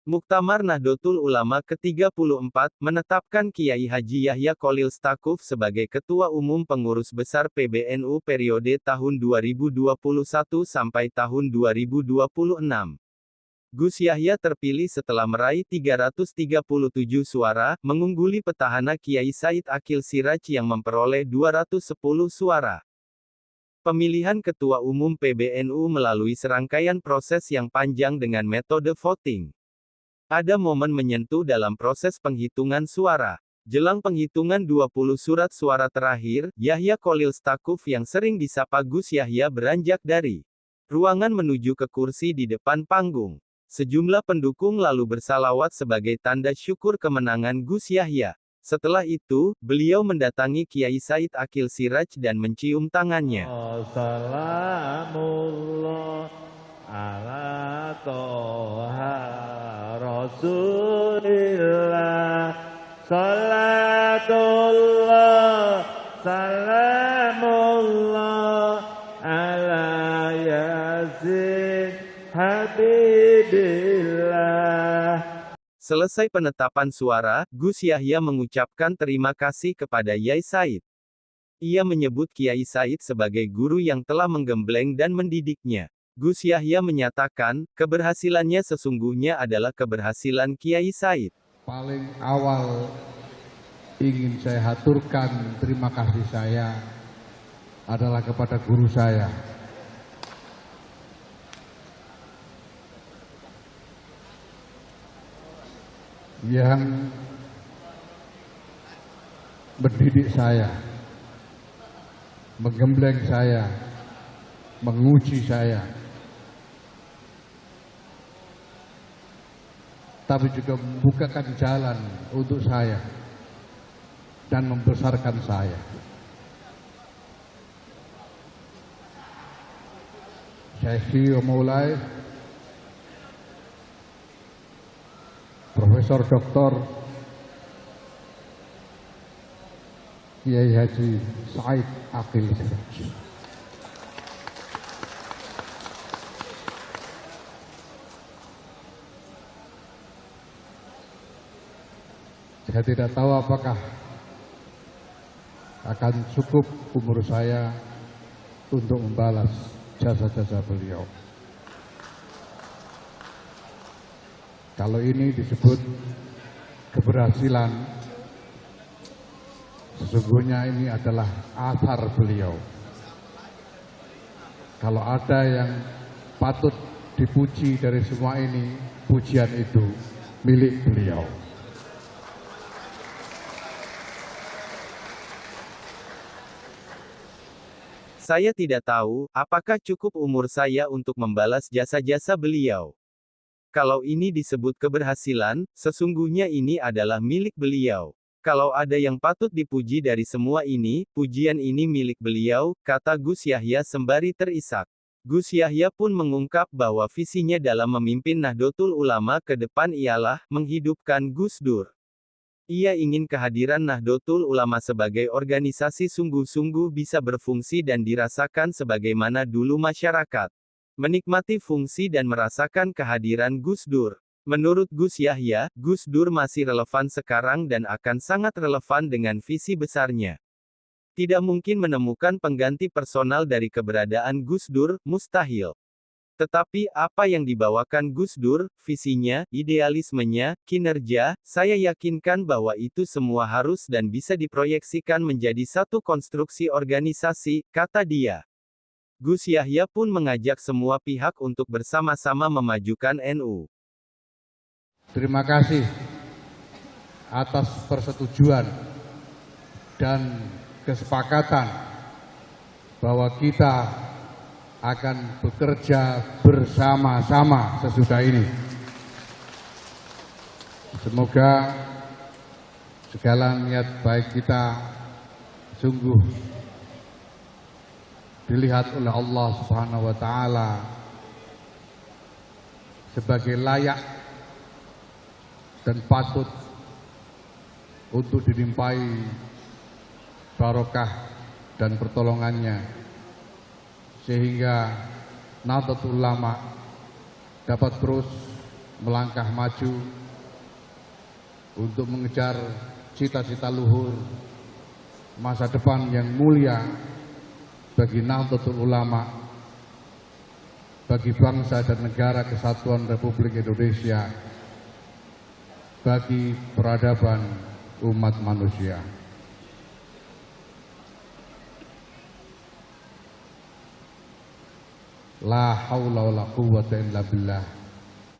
Muktamar Nahdlatul Ulama ke-34, menetapkan Kiai Haji Yahya Cholil Stakuf sebagai Ketua Umum Pengurus Besar PBNU periode tahun 2021 sampai tahun 2026. Gus Yahya terpilih setelah meraih 337 suara, mengungguli petahana Kiai Said Aqil Siraj yang memperoleh 210 suara. Pemilihan Ketua Umum PBNU melalui serangkaian proses yang panjang dengan metode voting. Ada momen menyentuh dalam proses penghitungan suara. Jelang penghitungan 20 surat suara terakhir, Yahya Cholil Stakuf yang sering disapa Gus Yahya beranjak dari ruangan menuju ke kursi di depan panggung. Sejumlah pendukung lalu bersalawat sebagai tanda syukur kemenangan Gus Yahya. Setelah itu, beliau mendatangi Kiai Said Aqil Siraj dan mencium tangannya. Salamullah ala toha Rasulillah, salatullah, salamullah, ala yasin habibillah. Selesai penetapan suara, Gus Yahya mengucapkan terima kasih kepada Yai Said. Ia menyebut Kiai Said sebagai guru yang telah menggembleng dan mendidiknya. Gus Yahya menyatakan, keberhasilannya sesungguhnya adalah keberhasilan Kiai Said. Paling awal ingin saya haturkan terima kasih saya adalah kepada guru saya. Yang mendidik saya, menggembleng saya, menguji saya, tapi juga membukakan jalan untuk saya dan membesarkan saya. Syekhi wa Maulai Profesor Dr. Kiai Haji Said Aqil Siraj. Saya tidak tahu apakah akan cukup umur saya untuk membalas jasa-jasa beliau. Kalau ini disebut keberhasilan, sesungguhnya ini adalah athar beliau. Kalau ada yang patut dipuji dari semua ini, pujian itu milik beliau. Saya tidak tahu, apakah cukup umur saya untuk membalas jasa-jasa beliau. Kalau ini disebut keberhasilan, sesungguhnya ini adalah milik beliau. Kalau ada yang patut dipuji dari semua ini, pujian ini milik beliau, kata Gus Yahya sembari terisak. Gus Yahya pun mengungkap bahwa visinya dalam memimpin Nahdlatul Ulama ke depan ialah menghidupkan Gus Dur. Ia ingin kehadiran Nahdlatul Ulama sebagai organisasi sungguh-sungguh bisa berfungsi dan dirasakan sebagaimana dulu masyarakat menikmati fungsi dan merasakan kehadiran Gus Dur. Menurut Gus Yahya, Gus Dur masih relevan sekarang dan akan sangat relevan dengan visi besarnya. Tidak mungkin menemukan pengganti personal dari keberadaan Gus Dur, mustahil. Tetapi, apa yang dibawakan Gus Dur, visinya, idealismenya, kinerja, saya yakinkan bahwa itu semua harus dan bisa diproyeksikan menjadi satu konstruksi organisasi, kata dia. Gus Yahya pun mengajak semua pihak untuk bersama-sama memajukan NU. Terima kasih atas persetujuan dan kesepakatan bahwa kita akan bekerja bersama-sama sesudah ini. Semoga segala niat baik kita sungguh dilihat oleh Allah Subhanahu wa Ta'ala sebagai layak dan patut untuk dilimpahi barokah dan pertolongannya, sehingga Nahdlatul Ulama dapat terus melangkah maju untuk mengejar cita-cita luhur masa depan yang mulia bagi Nahdlatul Ulama, bagi bangsa dan negara kesatuan Republik Indonesia, bagi peradaban umat manusia. La haula wala quwwata illa billah.